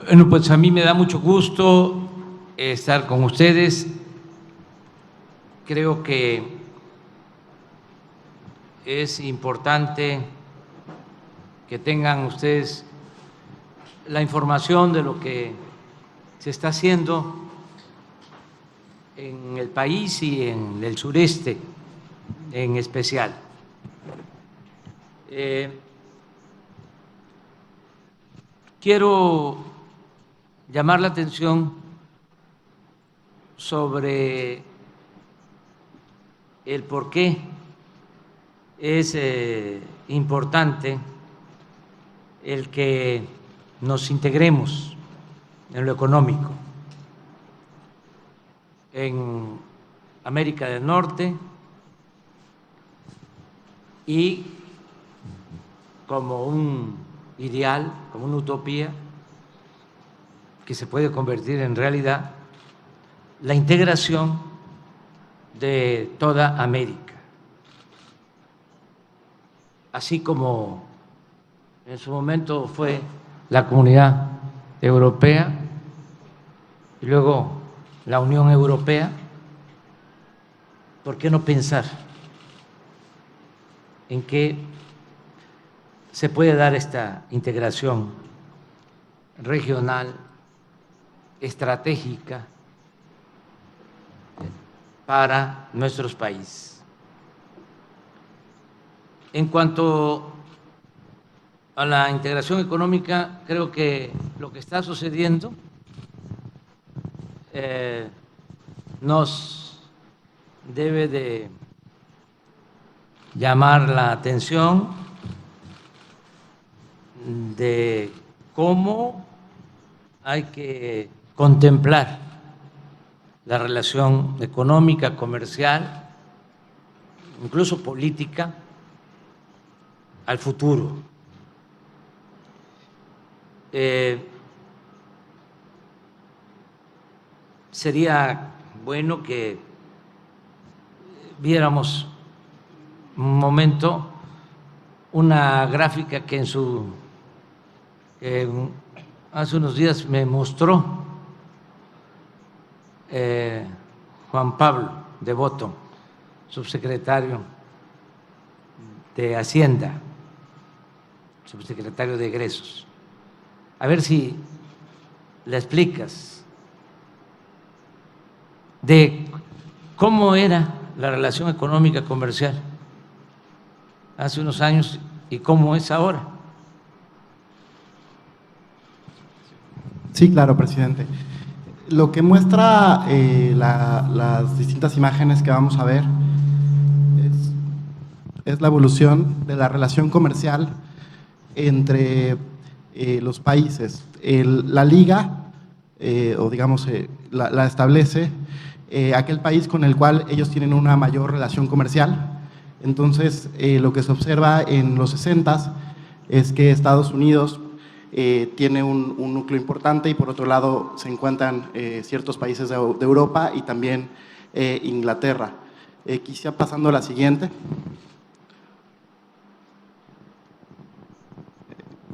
Bueno, pues a mí me da mucho gusto estar con ustedes. Creo que es importante que tengan ustedes la información de lo que se está haciendo en el país y en el sureste en especial. Quiero llamar la atención sobre el por qué es importante el que nos integremos en lo económico en América del Norte y como un ideal, como una utopía que se puede convertir en realidad, la integración de toda América, así como en su momento fue la Comunidad Europea y luego la Unión Europea. ¿Por qué no pensar en que se puede dar esta integración regional, estratégica para nuestros países? En cuanto a la integración económica, creo que lo que está sucediendo nos debe de llamar la atención de cómo hay que contemplar la relación económica, comercial, incluso política, al futuro. Sería bueno que viéramos un momento una gráfica que hace unos días me mostró Juan Pablo Devoto, subsecretario de Hacienda, subsecretario de Egresos. A ver si le explicas de cómo era la relación económica comercial hace unos años y cómo es ahora. Sí, claro, presidente. Lo que muestra las distintas imágenes que vamos a ver es la evolución de la relación comercial entre los países. La liga, o digamos, la establece aquel país con el cual ellos tienen una mayor relación comercial. Entonces, lo que se observa en los 60s es que Estados Unidos tiene un núcleo importante y por otro lado se encuentran ciertos países de Europa y también Inglaterra. Quisiera pasando a la siguiente.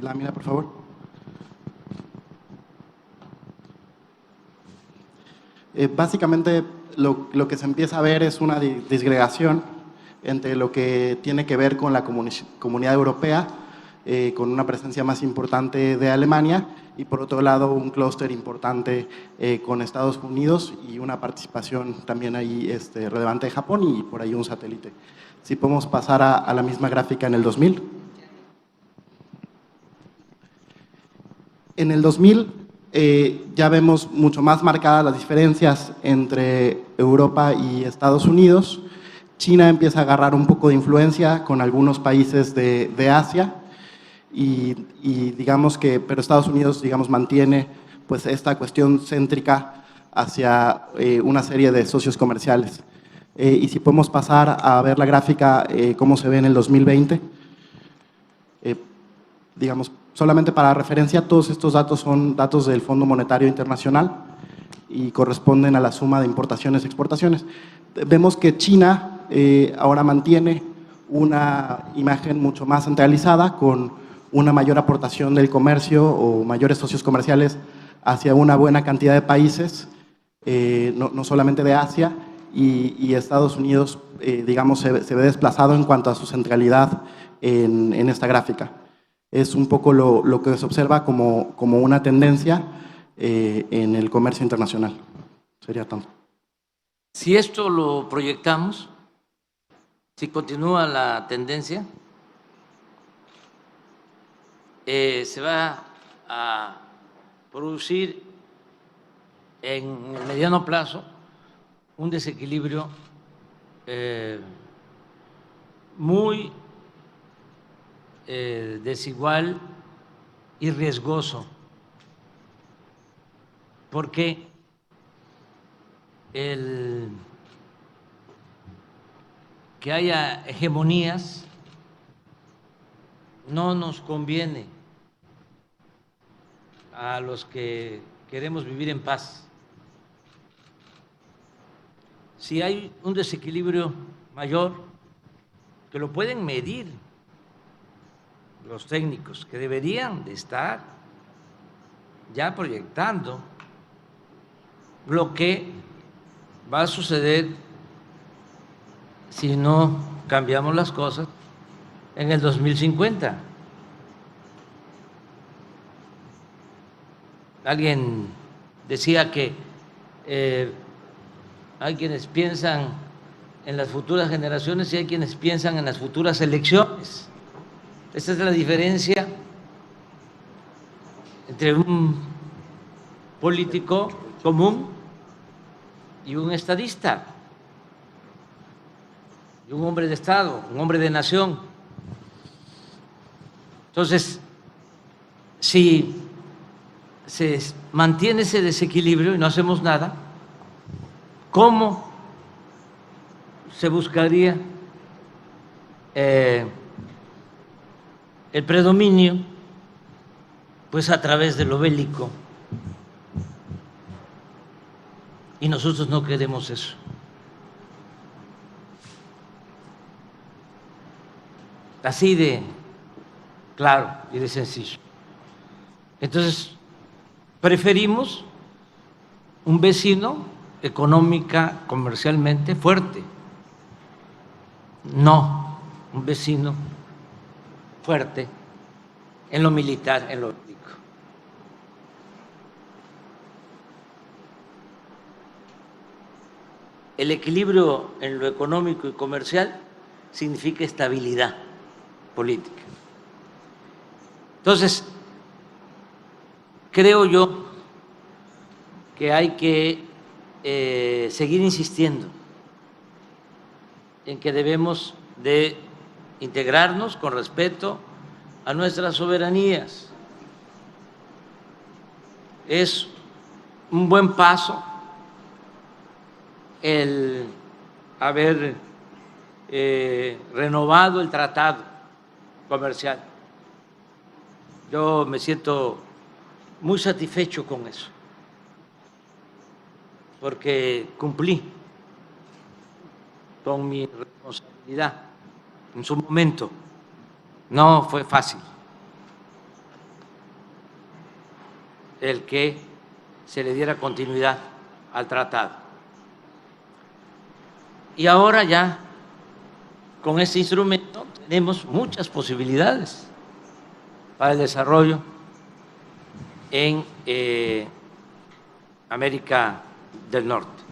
Lámina, por favor. Básicamente lo que se empieza a ver es una disgregación entre lo que tiene que ver con la Comunidad Europea, con una presencia más importante de Alemania y por otro lado un clúster importante con Estados Unidos y una participación también ahí relevante de Japón y por ahí un satélite. Si podemos pasar a la misma gráfica en el 2000. En el 2000 ya vemos mucho más marcadas las diferencias entre Europa y Estados Unidos. China empieza a agarrar un poco de influencia con algunos países de Asia y digamos que, pero Estados Unidos digamos mantiene pues esta cuestión céntrica hacia una serie de socios comerciales. Y si podemos pasar a ver la gráfica, cómo se ve en el 2020, digamos, solamente para referencia, todos estos datos son datos del Fondo Monetario Internacional y corresponden a la suma de importaciones y exportaciones. Vemos que China ahora mantiene una imagen mucho más centralizada con una mayor aportación del comercio o mayores socios comerciales hacia una buena cantidad de países, no solamente de Asia, y Estados Unidos, digamos, se ve desplazado en cuanto a su centralidad en esta gráfica. Es un poco lo que se observa como una tendencia en el comercio internacional. Sería tanto. Si esto lo proyectamos, si continúa la tendencia, se va a producir en el mediano plazo un desequilibrio muy desigual y riesgoso, porque el que haya hegemonías no nos conviene a los que queremos vivir en paz. Si hay un desequilibrio mayor, que lo pueden medir los técnicos, que deberían de estar ya proyectando lo que va a suceder si no cambiamos las cosas en el 2050. Alguien decía que hay quienes piensan en las futuras generaciones y hay quienes piensan en las futuras elecciones. Esta es la diferencia entre un político común y un estadista, y un hombre de Estado, un hombre de nación. Entonces, si se mantiene ese desequilibrio y no hacemos nada, ¿cómo se buscaría el predominio? Pues a través de lo bélico. Y nosotros no queremos eso. Así de claro y de sencillo. Entonces, preferimos un vecino económica, comercialmente fuerte, no un vecino fuerte en lo militar, en lo bélico. El equilibrio en lo económico y comercial significa estabilidad política. Entonces, creo yo que hay que seguir insistiendo en que debemos de integrarnos con respeto a nuestras soberanías. Es un buen paso el haber renovado el tratado comercial. Yo me siento muy satisfecho con eso, porque cumplí con mi responsabilidad en su momento. No fue fácil el que se le diera continuidad al tratado. Y ahora ya, con este instrumento, tenemos muchas posibilidades para el desarrollo en América del Norte.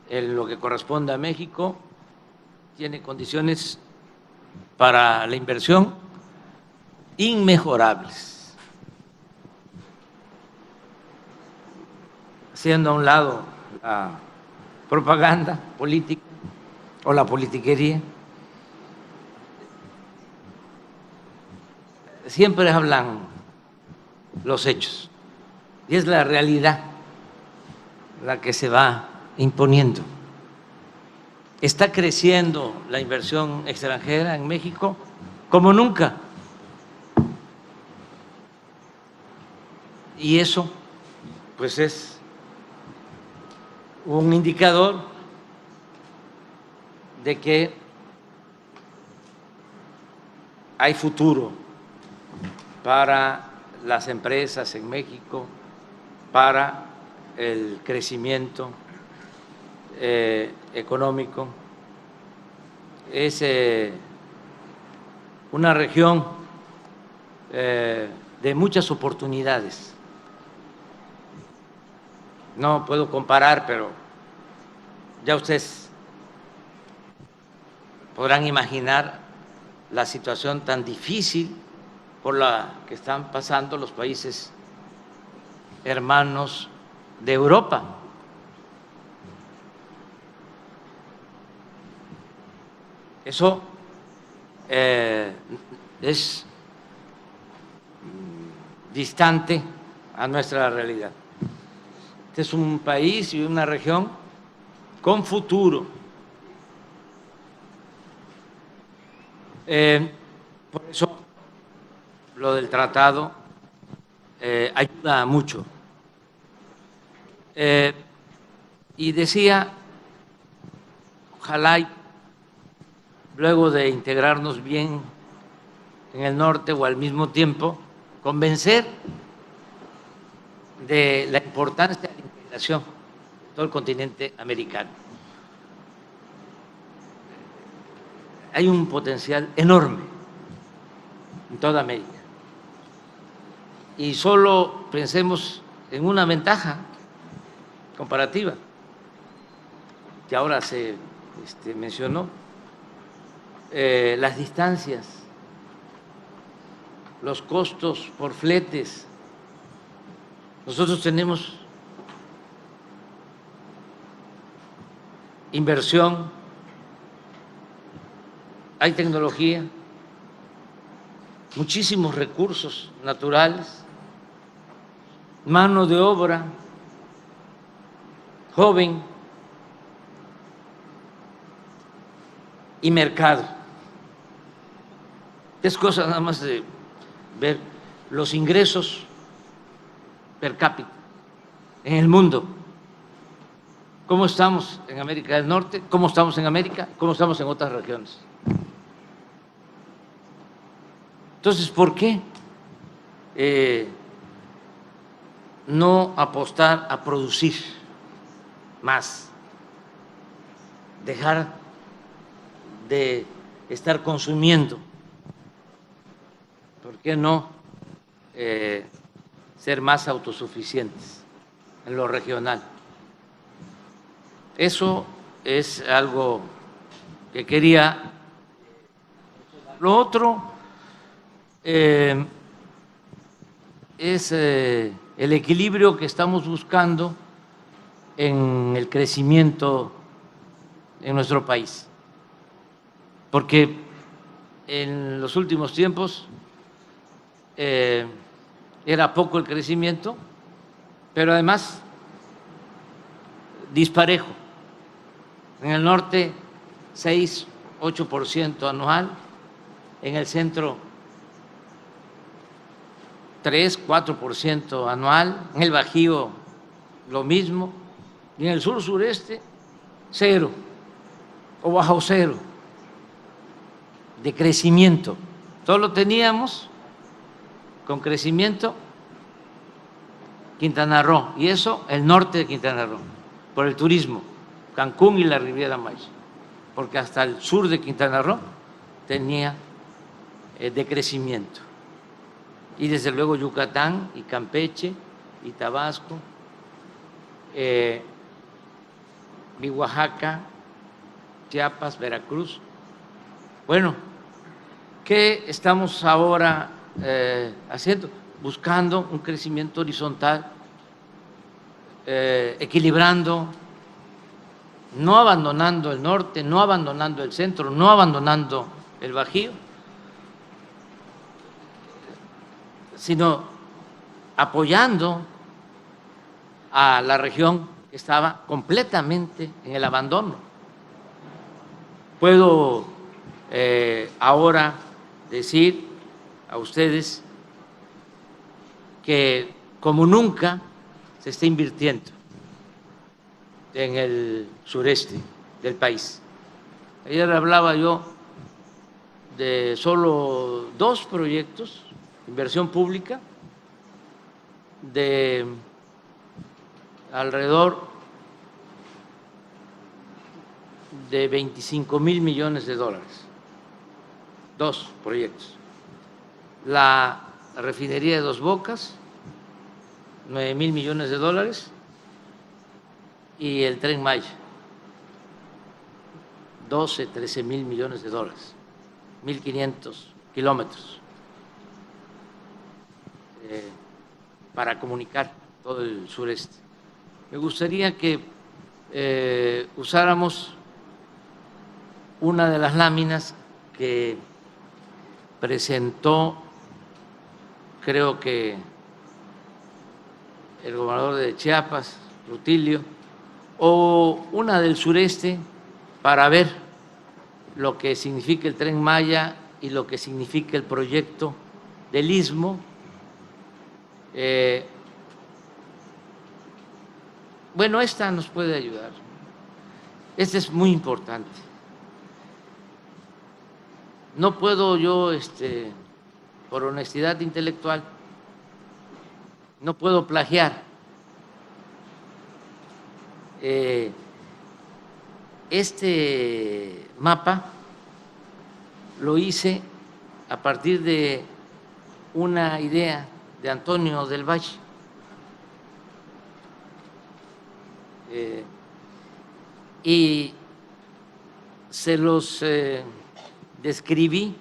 En lo que corresponde a México, tiene condiciones para la inversión inmejorables. Haciendo a un lado la propaganda política o la politiquería, siempre hablan los hechos y es la realidad la que se va imponiendo. Está creciendo la inversión extranjera en México como nunca, y eso pues es un indicador de que hay futuro para las empresas en México para el crecimiento económico. Es una región de muchas oportunidades. No puedo comparar, pero ya ustedes podrán imaginar la situación tan difícil por la que están pasando los países hermanos de Europa. Eso es distante a nuestra realidad. Este es un país y una región con futuro. Por eso lo del tratado ayuda mucho. Y decía, ojalá luego de integrarnos bien en el norte o al mismo tiempo, convencer de la importancia de la integración de todo el continente americano. Hay un potencial enorme en toda América. Y solo pensemos en una ventaja comparativa que ahora se mencionó, las distancias, los costos por fletes. Nosotros tenemos inversión, hay tecnología, muchísimos recursos naturales, mano de obra joven y mercado. Es cosa nada más de ver los ingresos per cápita en el mundo. ¿Cómo estamos en América del Norte? ¿Cómo estamos en América? ¿Cómo estamos en otras regiones? Entonces, ¿por qué no apostar a producir más? Dejar de estar consumiendo. ¿Por qué no ser más autosuficientes en lo regional? Eso es algo que quería. Lo otro es el equilibrio que estamos buscando en el crecimiento en nuestro país, porque en los últimos tiempos era poco el crecimiento, pero además disparejo. En el norte 6, 8% anual, en el centro 3, 4% anual, en el Bajío lo mismo, y en el sur sureste 0 o bajo 0 de crecimiento. Todo lo teníamos con crecimiento Quintana Roo, y eso el norte de Quintana Roo, por el turismo, Cancún y la Riviera Maya, porque hasta el sur de Quintana Roo tenía decrecimiento. Y desde luego Yucatán y Campeche y Tabasco, y Oaxaca, Chiapas, Veracruz. Bueno, ¿qué estamos ahora haciendo? Buscando un crecimiento horizontal, equilibrando, no abandonando el norte, no abandonando el centro, no abandonando el Bajío, sino apoyando a la región que estaba completamente en el abandono. Puedo ahora decir a ustedes que como nunca se está invirtiendo en el sureste del país. Ayer hablaba yo de solo 2 proyectos, inversión pública, de alrededor de 25,000 millones de dólares, dos proyectos. La refinería de Dos Bocas, 9,000 millones de dólares, y el Tren Maya, 12, 13,000 millones de dólares, 1,500 kilómetros para comunicar todo el sureste. Me gustaría que usáramos una de las láminas que presentó, creo que el gobernador de Chiapas, Rutilio, o una del sureste, para ver lo que significa el Tren Maya y lo que significa el proyecto del Istmo. Bueno, esta nos puede ayudar. Esta es muy importante. No puedo yo, por honestidad intelectual, no puedo plagiar. Este mapa lo hice a partir de una idea de Antonio del Valle. Y se los describí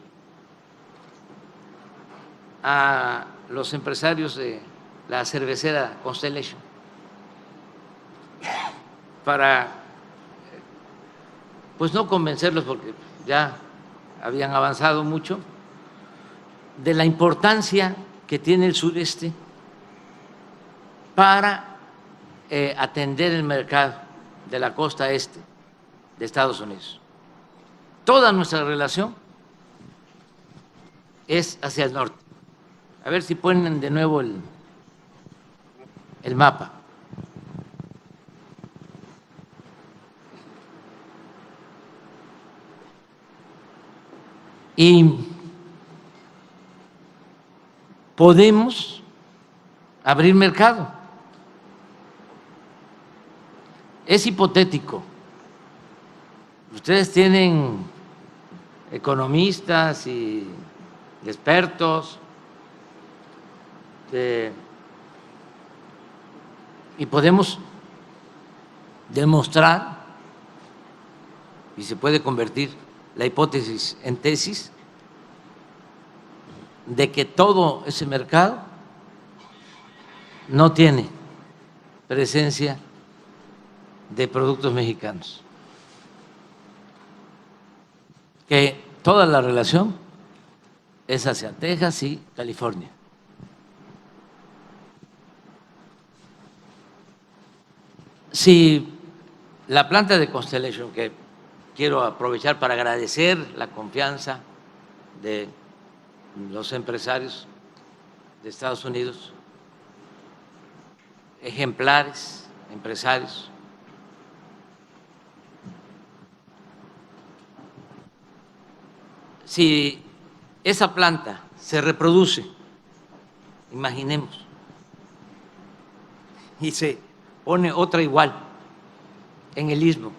a los empresarios de la cervecera Constellation para, pues, no convencerlos, porque ya habían avanzado mucho, de la importancia que tiene el sureste para atender el mercado de la costa este de Estados Unidos. Toda nuestra relación es hacia el norte. A ver si ponen de nuevo el mapa. Y podemos abrir mercado. Es hipotético. Ustedes tienen economistas y expertos y podemos demostrar, y se puede convertir la hipótesis en tesis, de que todo ese mercado no tiene presencia de productos mexicanos, que toda la relación es hacia Texas y California. Si la planta de Constellation, que quiero aprovechar para agradecer la confianza de los empresarios de Estados Unidos, ejemplares, empresarios, si esa planta se reproduce, imaginemos, y se pone otra igual en el Istmo,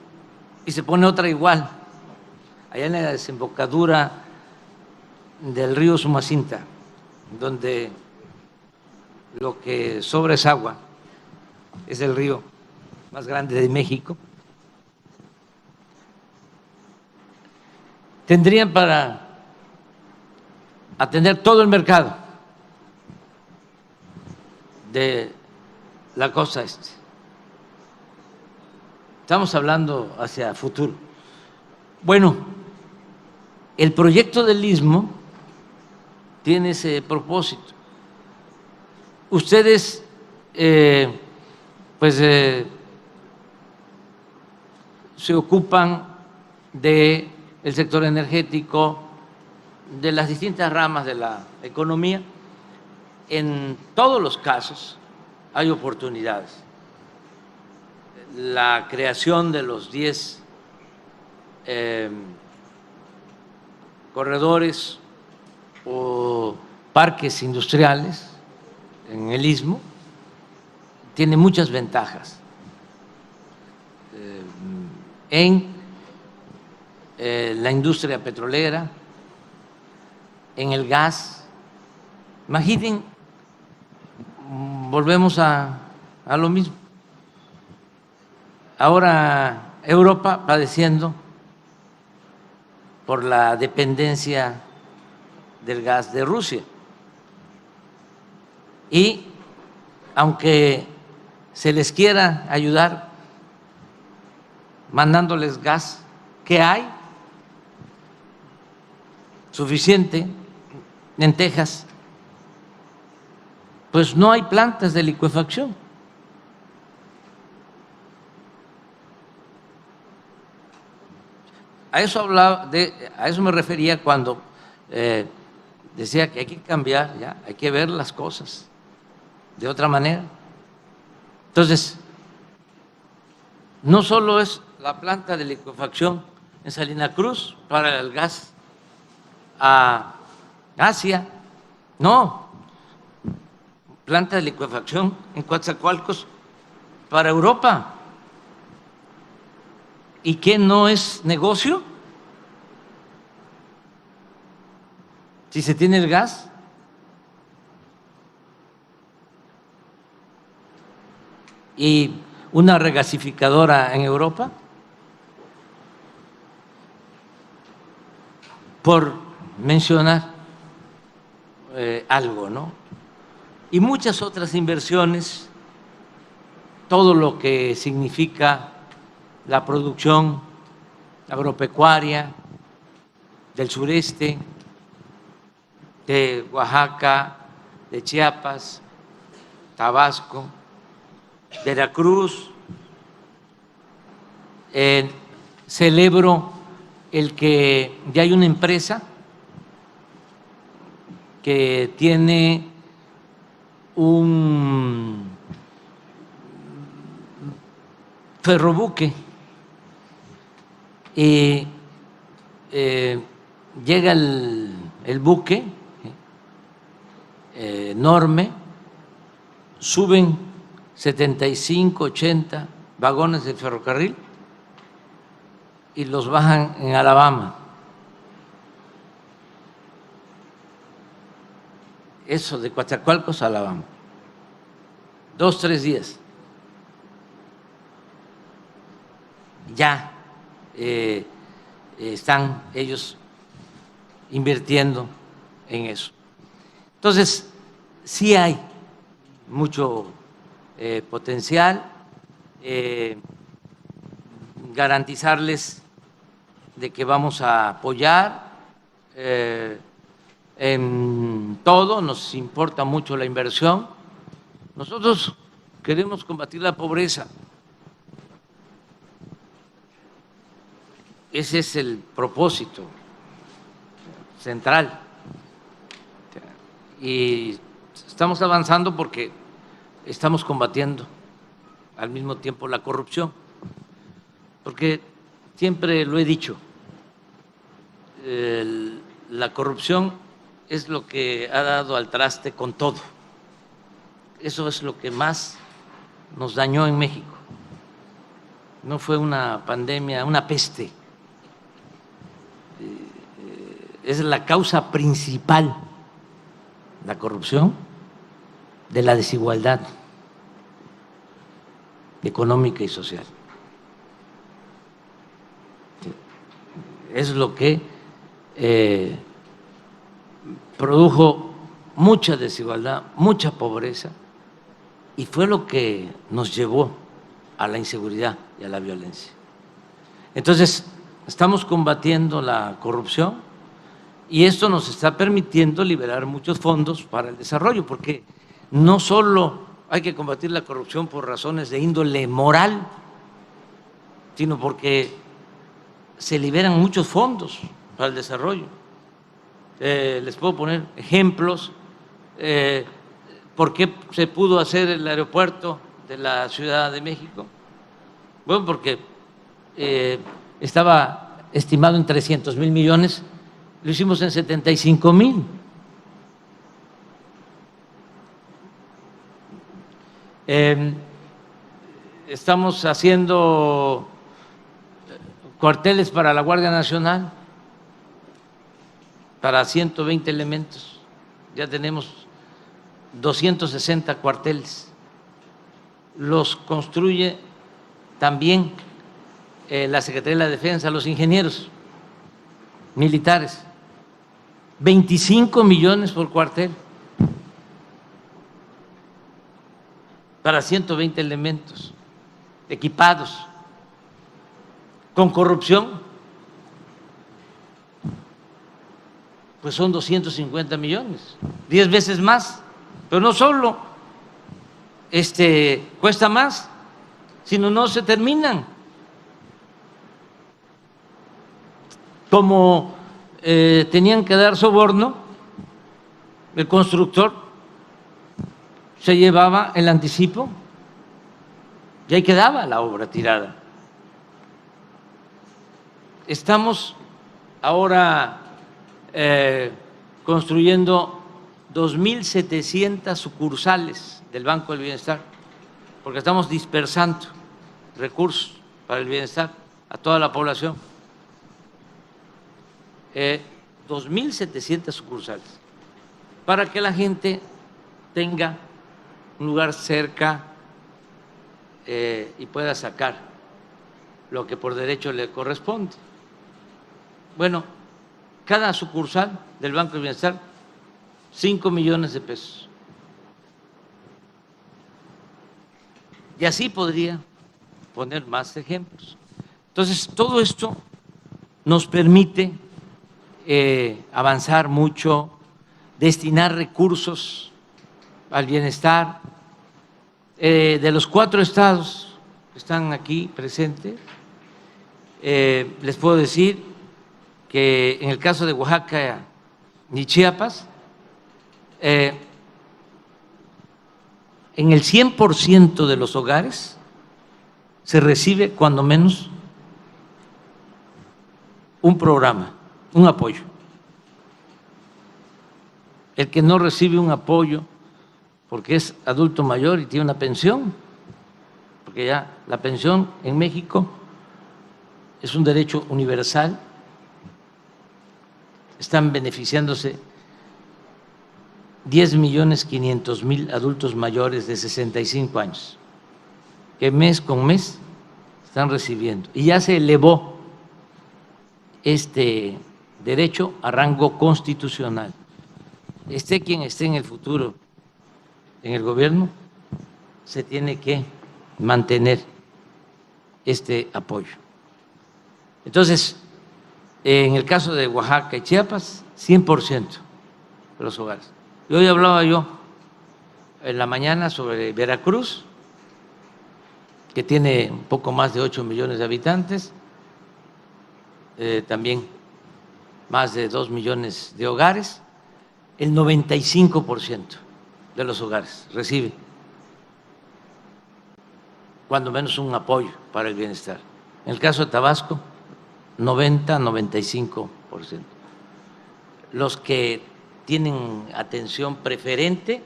y se pone otra igual allá en la desembocadura del río Sumacinta, donde lo que sobra es agua, es el río más grande de México, tendrían para atender todo el mercado de la costa este. Estamos hablando hacia futuro. Bueno, el proyecto del Istmo tiene ese propósito. Ustedes, se ocupan del sector energético, de las distintas ramas de la economía. En todos los casos hay oportunidades. La creación de los 10 corredores o parques industriales en el Istmo tiene muchas ventajas en la industria petrolera, en el gas. Imaginen, volvemos a lo mismo. Ahora Europa padeciendo por la dependencia del gas de Rusia. Y aunque se les quiera ayudar mandándoles gas, ¿qué hay? Suficiente en Texas. Pues no hay plantas de licuefacción. A eso me refería cuando decía que hay que cambiar, ya, hay que ver las cosas de otra manera. Entonces, no solo es la planta de licuefacción en Salina Cruz para el gas a Asia, no, planta de licuefacción en Coatzacoalcos para Europa. ¿Y qué no es negocio? Si se tiene el gas. Y una regasificadora en Europa, por mencionar algo, ¿no? Y muchas otras inversiones, todo lo que significa la producción agropecuaria del sureste, de Oaxaca, de Chiapas, Tabasco, Veracruz. Celebro el que ya hay una empresa que tiene un ferrobuque y llega el buque enorme, suben 75, 80 vagones de ferrocarril y los bajan en Alabama. Eso de Coatzacoalcos a Alabama. 2, 3 días. Ya están ellos invirtiendo en eso. Entonces, sí hay mucho potencial, garantizarles de que vamos a apoyar en todo, nos importa mucho la inversión. Nosotros queremos combatir la pobreza. Ese es el propósito central. Y estamos avanzando porque estamos combatiendo al mismo tiempo la corrupción. Porque siempre lo he dicho, la corrupción es lo que ha dado al traste con todo. Eso es lo que más nos dañó en México. No fue una pandemia, una peste. Es la causa principal, la corrupción, de la desigualdad económica y social. Es lo que produjo mucha desigualdad, mucha pobreza, y fue lo que nos llevó a la inseguridad y a la violencia. Entonces, estamos combatiendo la corrupción y esto nos está permitiendo liberar muchos fondos para el desarrollo, porque no solo hay que combatir la corrupción por razones de índole moral, sino porque se liberan muchos fondos para el desarrollo. Les puedo poner ejemplos. ¿Por qué se pudo hacer el aeropuerto de la Ciudad de México? Bueno, porque estaba estimado en 300,000 millones, lo hicimos en 75,000. Estamos haciendo cuarteles para la Guardia Nacional, para 120 elementos. Ya tenemos 260 cuarteles. Los construye también la Secretaría de la Defensa, los ingenieros militares. 25 millones por cuartel para 120 elementos equipados. Con corrupción, pues son 250 millones, 10 veces más. Pero no solo cuesta más, sino no se terminan. Como tenían que dar soborno, el constructor se llevaba el anticipo y ahí quedaba la obra tirada. Estamos ahora construyendo 2.700 sucursales del Banco del Bienestar, porque estamos dispersando recursos para el bienestar a toda la población. 2.700 sucursales, para que la gente tenga un lugar cerca y pueda sacar lo que por derecho le corresponde. Bueno, cada sucursal del Banco del Bienestar, 5 millones de pesos. Y así podría poner más ejemplos. Entonces, todo esto nos permite avanzar mucho, destinar recursos al bienestar. De los 4 estados que están aquí presentes, les puedo decir que en el caso de Oaxaca y Chiapas, en el 100% de los hogares se recibe cuando menos un programa, un apoyo. El que no recibe un apoyo porque es adulto mayor y tiene una pensión, porque ya la pensión en México es un derecho universal, están beneficiándose 10.500.000 adultos mayores de 65 años, que mes con mes están recibiendo. Y ya se elevó este derecho a rango constitucional. Esté quien esté en el futuro en el gobierno, se tiene que mantener este apoyo. Entonces, en el caso de Oaxaca y Chiapas, 100% de los hogares. Y hoy hablaba yo en la mañana sobre Veracruz, que tiene un poco más de 8 millones de habitantes, también más de 2 millones de hogares, el 95% de los hogares recibe cuando menos un apoyo para el bienestar. En el caso de Tabasco, 90-95%. Los que tienen atención preferente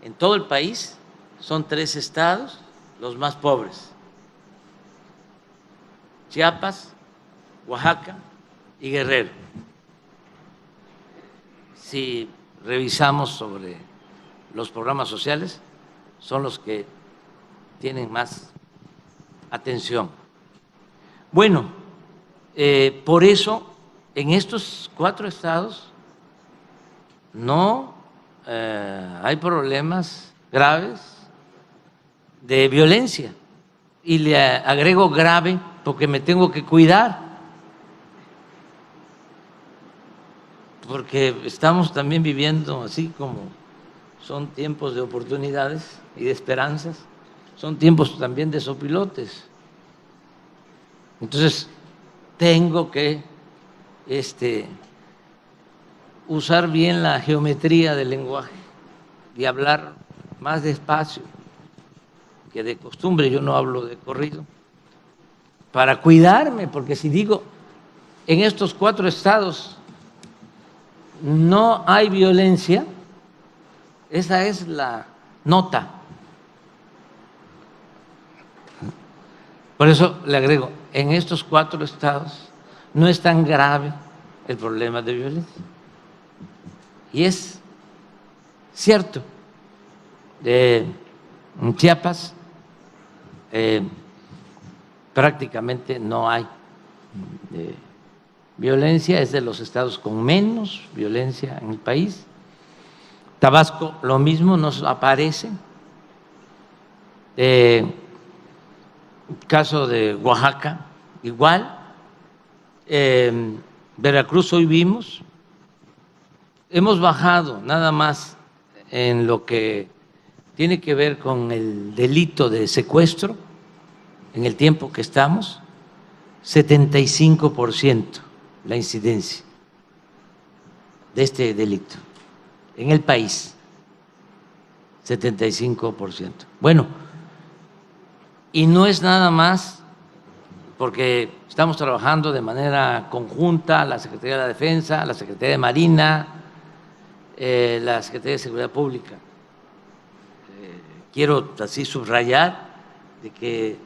en todo el país son 3 estados, los más pobres: Chiapas, Oaxaca y Guerrero. Si revisamos sobre los programas sociales, son los que tienen más atención. Bueno, por eso en estos 4 estados no hay problemas graves de violencia, y le agrego grave porque me tengo que cuidar, porque estamos también viviendo, así como son tiempos de oportunidades y de esperanzas, son tiempos también de sopilotes. Entonces tengo que usar bien la geometría del lenguaje y hablar más despacio que de costumbre. Yo no hablo de corrido, para cuidarme, porque si digo en estos 4 estados no hay violencia, esa es la nota Por eso le agrego, en estos 4 estados no es tan grave el problema de violencia. Y es cierto, en Chiapas prácticamente no hay violencia, es de los estados con menos violencia en el país. Tabasco, lo mismo, nos aparece. Caso de Oaxaca, igual. Veracruz hoy vimos. Hemos bajado nada más en lo que tiene que ver con el delito de secuestro, en el tiempo que estamos, 75% la incidencia de este delito en el país, 75%. Bueno, y no es nada más porque estamos trabajando de manera conjunta, la Secretaría de la Defensa, la Secretaría de Marina, la Secretaría de Seguridad Pública. Quiero así subrayar de que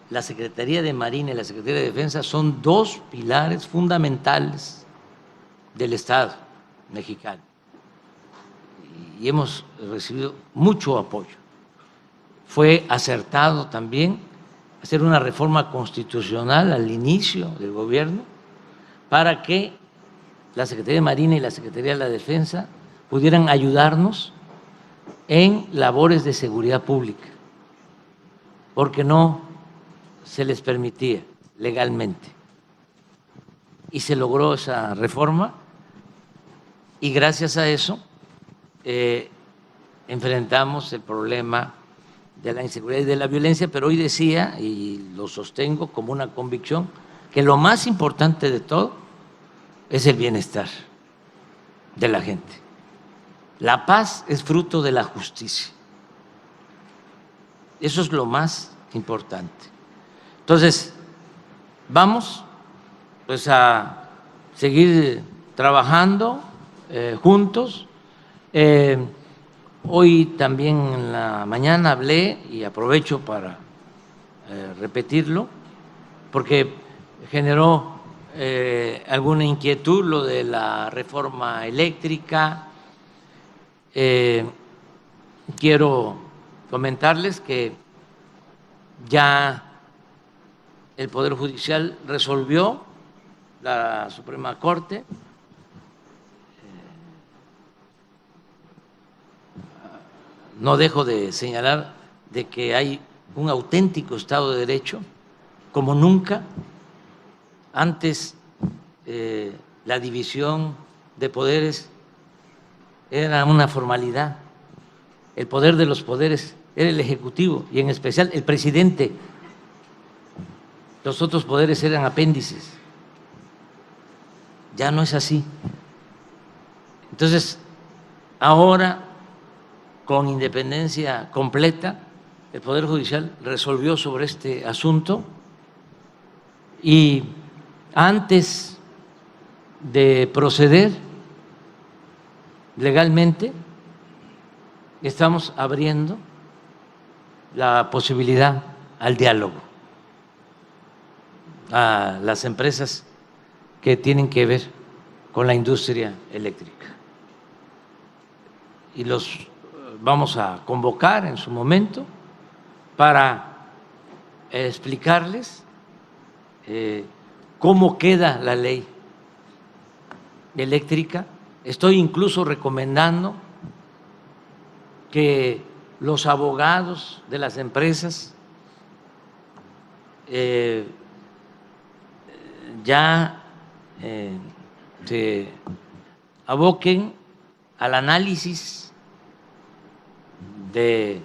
la Secretaría de Marina y la Secretaría de Defensa son 2 pilares fundamentales del Estado mexicano y hemos recibido mucho apoyo. Fue acertado también hacer una reforma constitucional al inicio del gobierno para que la Secretaría de Marina y la Secretaría de la Defensa pudieran ayudarnos en labores de seguridad pública, porque no se les permitía legalmente. Y se logró esa reforma y gracias a eso enfrentamos el problema de la inseguridad y de la violencia, pero hoy decía, y lo sostengo como una convicción, que lo más importante de todo es el bienestar de la gente. La paz es fruto de la justicia. Eso es lo más importante. Entonces, vamos pues a seguir trabajando juntos. Hoy también en la mañana hablé, y aprovecho para repetirlo, porque generó alguna inquietud lo de la reforma eléctrica. Quiero comentarles que ya el Poder Judicial resolvió, la Suprema Corte, no dejo de señalar de que hay un auténtico Estado de Derecho, como nunca. Antes la división de poderes era una formalidad. El poder de los poderes era el Ejecutivo y en especial el presidente. Los otros poderes eran apéndices. Ya no es así. Entonces, ahora, con independencia completa, el Poder Judicial resolvió sobre este asunto y antes de proceder legalmente, estamos abriendo la posibilidad al diálogo a las empresas que tienen que ver con la industria eléctrica. Y los vamos a convocar en su momento para explicarles cómo queda la ley eléctrica. Estoy incluso recomendando que los abogados de las empresas ya se aboquen al análisis de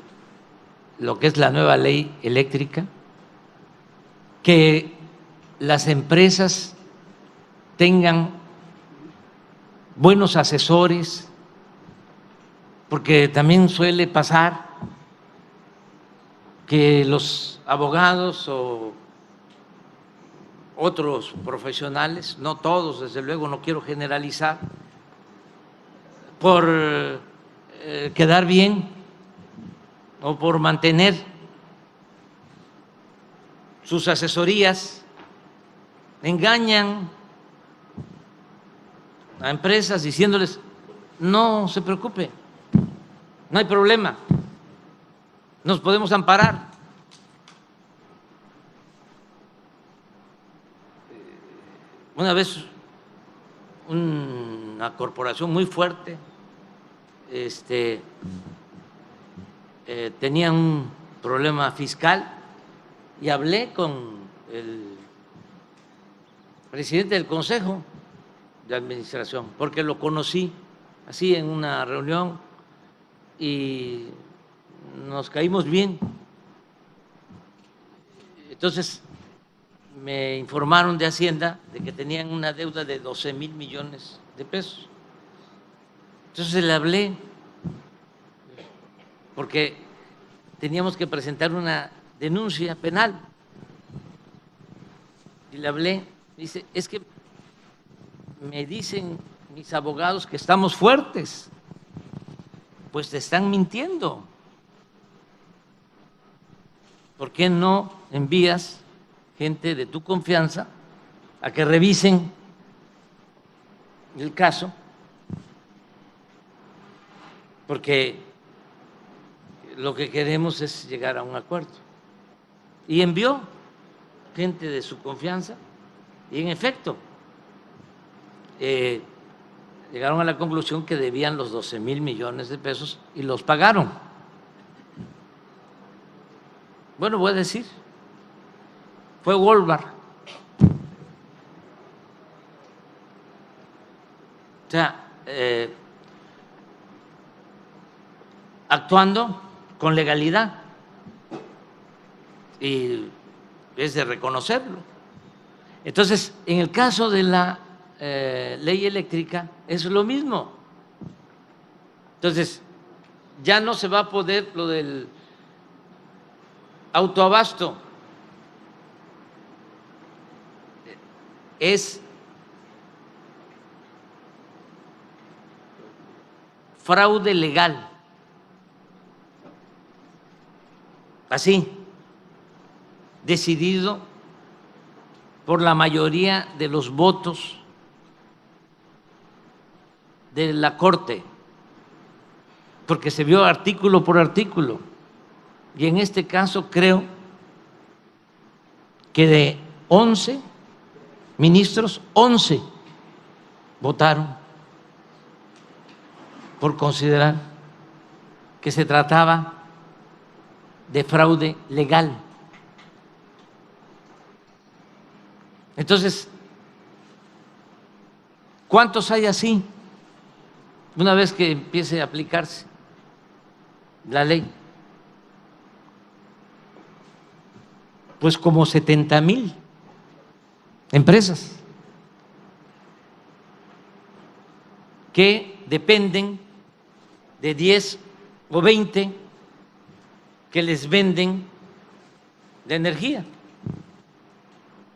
lo que es la nueva ley eléctrica, que las empresas tengan buenos asesores, porque también suele pasar que los abogados o otros profesionales, no todos, desde luego, no quiero generalizar, por quedar bien o por mantener sus asesorías, engañan a empresas diciéndoles, no se preocupe, no hay problema, nos podemos amparar. Una vez una corporación muy fuerte tenía un problema fiscal y hablé con el presidente del Consejo de Administración, porque lo conocí así en una reunión y nos caímos bien. Entonces me informaron de Hacienda de que tenían una deuda de 12,000 millones de pesos. Entonces le hablé porque teníamos que presentar una denuncia penal. Y le hablé, dice, es que me dicen mis abogados que estamos fuertes. Pues te están mintiendo. ¿Por qué no envías gente de tu confianza a que revisen el caso? Porque lo que queremos es llegar a un acuerdo. Y envió gente de su confianza y en efecto llegaron a la conclusión que debían los 12,000 millones de pesos y los pagaron. Bueno, voy a decir, fue Walmart. O sea, actuando con legalidad y es de reconocerlo. Entonces, en el caso de la ley eléctrica es lo mismo. Entonces, ya no se va a poder lo del autoabasto. Es fraude legal. Así, decidido por la mayoría de los votos de la Corte, porque se vio artículo por artículo. Y en este caso creo que de 11 ministros, 11 votaron por considerar que se trataba de fraude legal. Entonces, ¿cuántos hay así una vez que empiece a aplicarse la ley? Pues como 70,000 empresas que dependen de 10 o 20 que les venden la energía,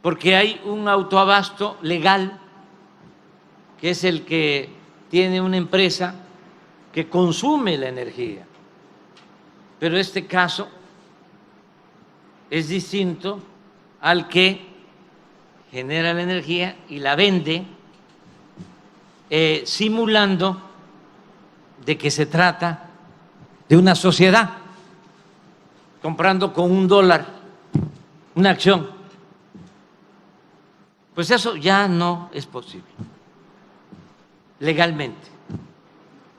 porque hay un autoabasto legal que es el que tiene una empresa que consume la energía, pero este caso es distinto al que genera la energía y la vende simulando de que se trata de una sociedad comprando con $1 una acción. Pues eso ya no es posible legalmente.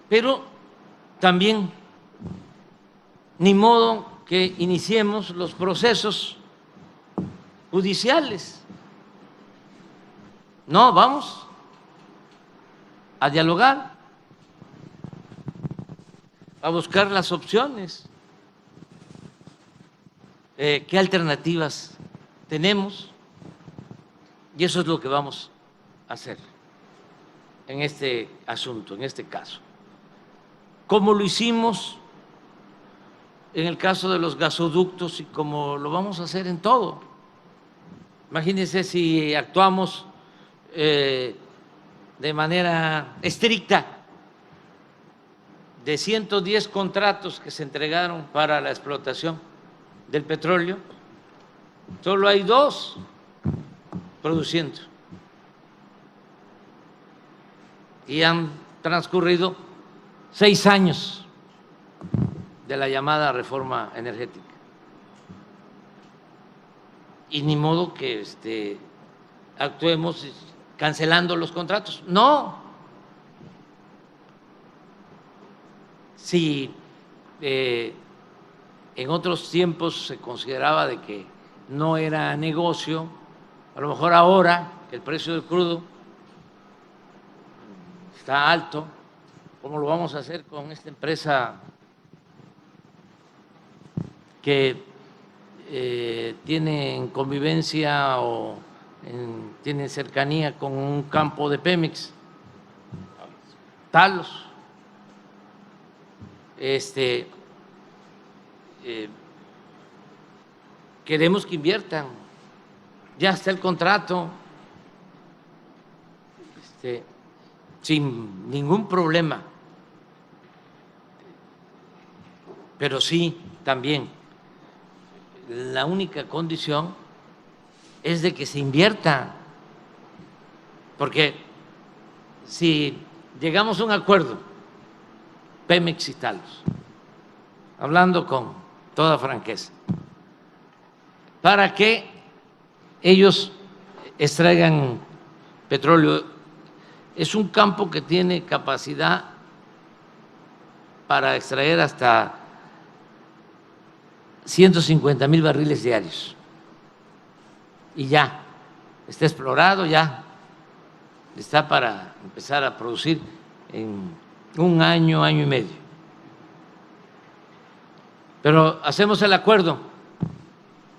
Pero también ni modo que iniciemos los procesos judiciales. No, vamos a dialogar, a buscar las opciones. ¿Qué alternativas tenemos? Y eso es lo que vamos a hacer en este asunto, en este caso. Como lo hicimos en el caso de los gasoductos y como lo vamos a hacer en todo. Imagínense si actuamos de manera estricta. De 110 contratos que se entregaron para la explotación del petróleo, Solo hay 2 produciendo. Y han transcurrido 6 años de la llamada reforma energética. Y ni modo que actuemos cancelando los contratos. No. Si en otros tiempos se consideraba de que no era negocio, a lo mejor ahora que el precio del crudo está alto, ¿cómo lo vamos a hacer con esta empresa que tiene en convivencia o tiene cercanía con un campo de Pemex? Talos. Queremos que inviertan, ya está el contrato, sin ningún problema, pero sí también la única condición es de que se invierta, porque si llegamos a un acuerdo, Pemex y Talos, hablando con toda franqueza, para que ellos extraigan petróleo. Es un campo que tiene capacidad para extraer hasta 150,000 barriles diarios. Y ya está explorado, ya está para empezar a producir en 1 año, año y medio. Pero hacemos el acuerdo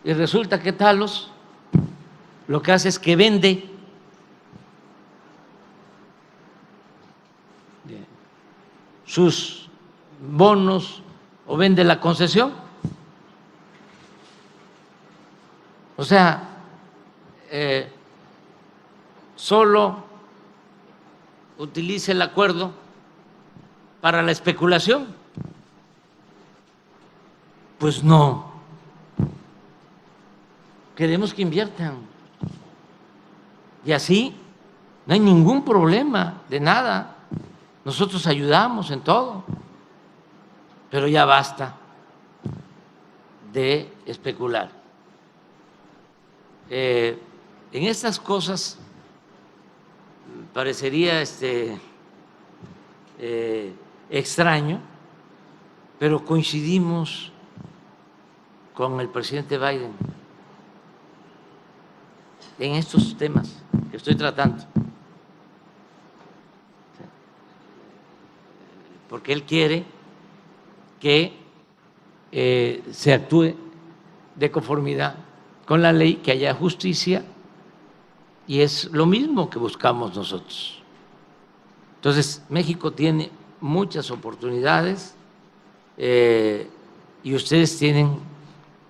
y resulta que Talos lo que hace es que vende sus bonos o vende la concesión. O sea, solo utiliza el acuerdo para la especulación. Pues no. Queremos que inviertan. Y así no hay ningún problema de nada. Nosotros ayudamos en todo. Pero ya basta de especular. En estas cosas parecería extraño, pero coincidimos con el presidente Biden en estos temas que estoy tratando, porque él quiere que se actúe de conformidad con la ley, que haya justicia, y es lo mismo que buscamos nosotros. Entonces, México tiene muchas oportunidades y ustedes tienen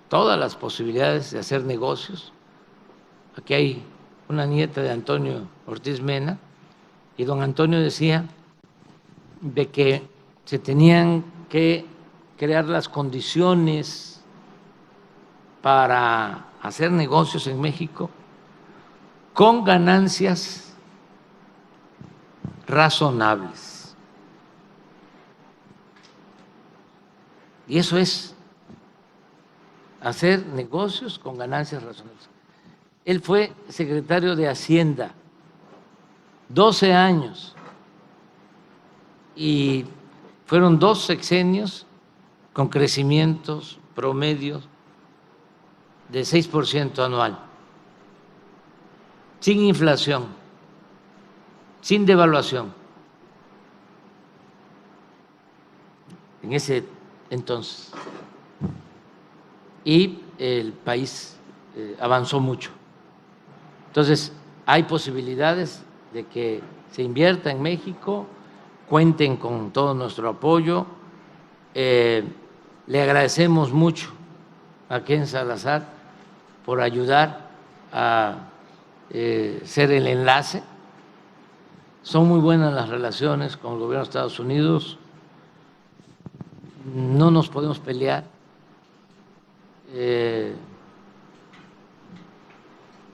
todas las posibilidades de hacer negocios. Aquí hay una nieta de Antonio Ortiz Mena, y don Antonio decía de que se tenían que crear las condiciones para hacer negocios en México con ganancias razonables. Y eso es hacer negocios con ganancias razonables. Él fue secretario de Hacienda 12 años y fueron 2 sexenios con crecimientos promedios de 6% anual, sin inflación, sin devaluación. En ese entonces. Y el país avanzó mucho. Entonces, hay posibilidades de que se invierta en México, cuenten con todo nuestro apoyo. Le agradecemos mucho a Ken Salazar por ayudar a ser el enlace. Son muy buenas las relaciones con el gobierno de Estados Unidos, no nos podemos pelear,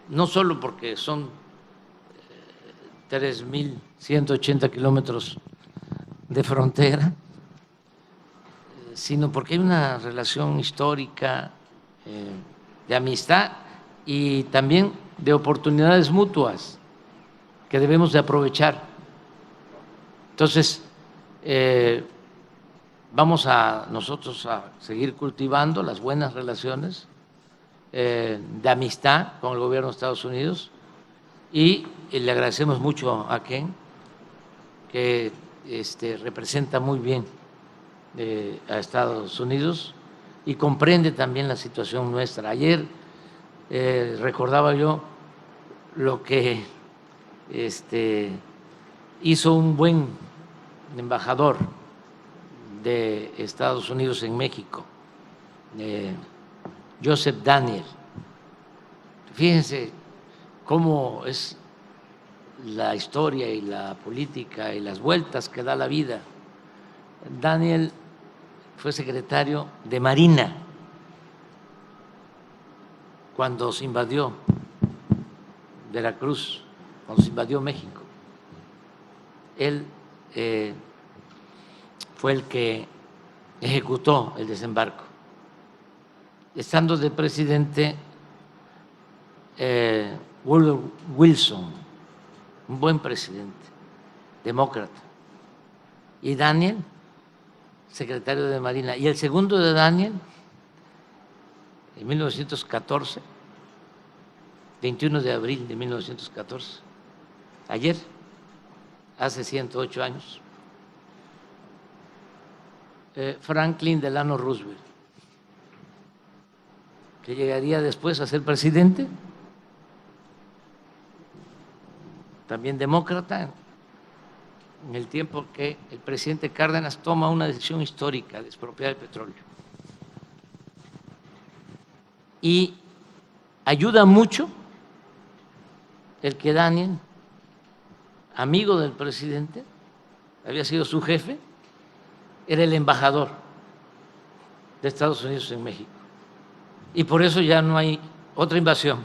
no solo porque son 3.180 kilómetros de frontera, sino porque hay una relación histórica de amistad y también de oportunidades mutuas que debemos de aprovechar. Entonces, vamos nosotros a seguir cultivando las buenas relaciones de amistad con el gobierno de Estados Unidos y le agradecemos mucho a Ken, que representa muy bien a Estados Unidos y comprende también la situación nuestra. Ayer recordaba yo lo que hizo un buen embajador de Estados Unidos en México, Joseph Daniel. Fíjense cómo es la historia y la política y las vueltas que da la vida. Daniel fue secretario de Marina cuando se invadió Veracruz, cuando se invadió México. Él fue el que ejecutó el desembarco. Estando de presidente Woodrow Wilson, un buen presidente, demócrata, y Daniel, secretario de Marina, y el segundo de Daniel, en 1914, 21 de abril de 1914, ayer, hace 108 años, Franklin Delano Roosevelt, que llegaría después a ser presidente, también demócrata, en el tiempo que el presidente Cárdenas toma una decisión histórica de expropiar el petróleo. Y ayuda mucho el que Daniel, amigo del presidente, había sido su jefe, era el embajador de Estados Unidos en México. Y por eso ya no hay otra invasión,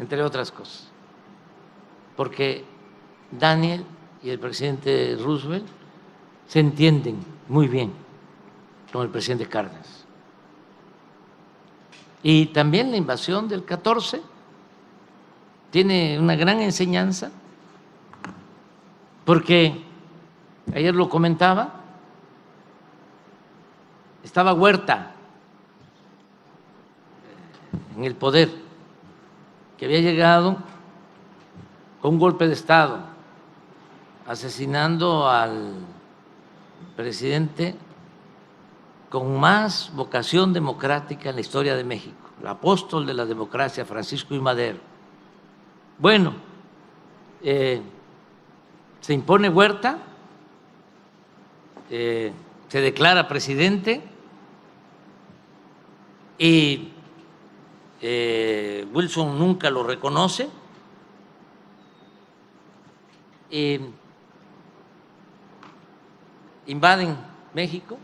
entre otras cosas. Porque Daniel y el presidente Roosevelt se entienden muy bien con el presidente Cárdenas. Y también la invasión del 14 tiene una gran enseñanza, porque ayer lo comentaba, estaba Huerta en el poder, que había llegado con un golpe de Estado, asesinando al presidente con más vocación democrática en la historia de México, el apóstol de la democracia, Francisco I. Madero. Bueno, se impone Huerta, se declara presidente y Wilson nunca lo reconoce. Invaden México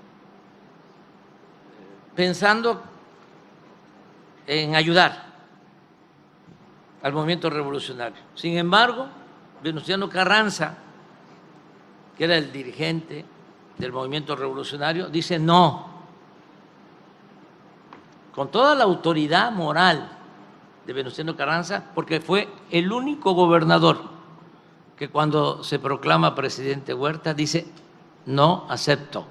pensando en ayudar al movimiento revolucionario. Sin embargo, Venustiano Carranza, que era el dirigente del movimiento revolucionario, dice no, con toda la autoridad moral de Venustiano Carranza, porque fue el único gobernador que cuando se proclama presidente Huerta dice no acepto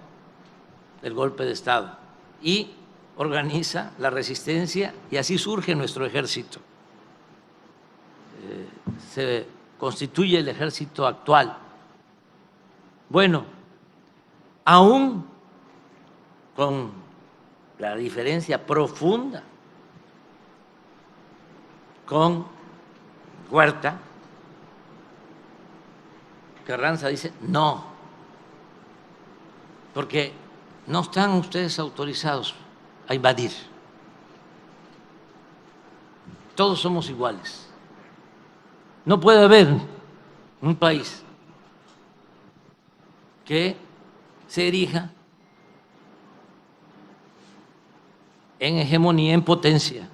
el golpe de Estado y organiza la resistencia y así surge nuestro ejército. Se constituye el ejército actual. Bueno, aún con la diferencia profunda con Huerta, Carranza dice no, porque no están ustedes autorizados a invadir. Todos somos iguales. No puede haber un país que se erija en hegemonía, en potencia,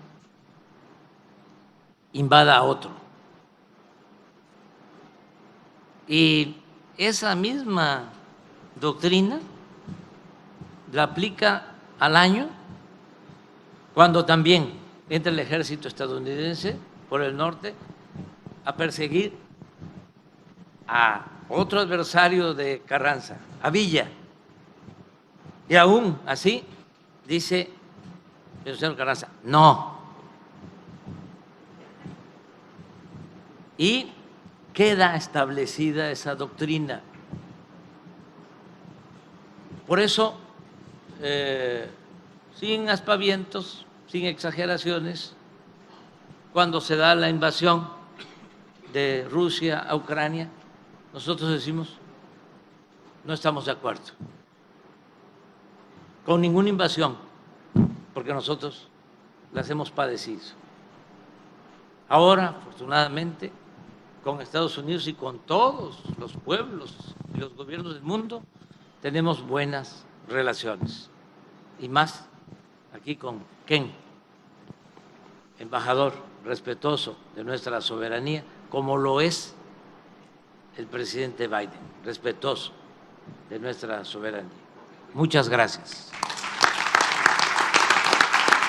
invada a otro. Y esa misma doctrina la aplica al año cuando también entra el ejército estadounidense por el norte a perseguir a otro adversario de Carranza, a Villa. Y aún así dice el señor Carranza, no. Y queda establecida esa doctrina. Por eso, sin aspavientos, sin exageraciones, cuando se da la invasión de Rusia a Ucrania, nosotros decimos, no estamos de acuerdo con ninguna invasión, porque nosotros las hemos padecido. Ahora, afortunadamente, con Estados Unidos y con todos los pueblos y los gobiernos del mundo, tenemos buenas relaciones. Y más aquí con Ken, embajador respetuoso de nuestra soberanía, como lo es el presidente Biden, respetuoso de nuestra soberanía. Muchas gracias.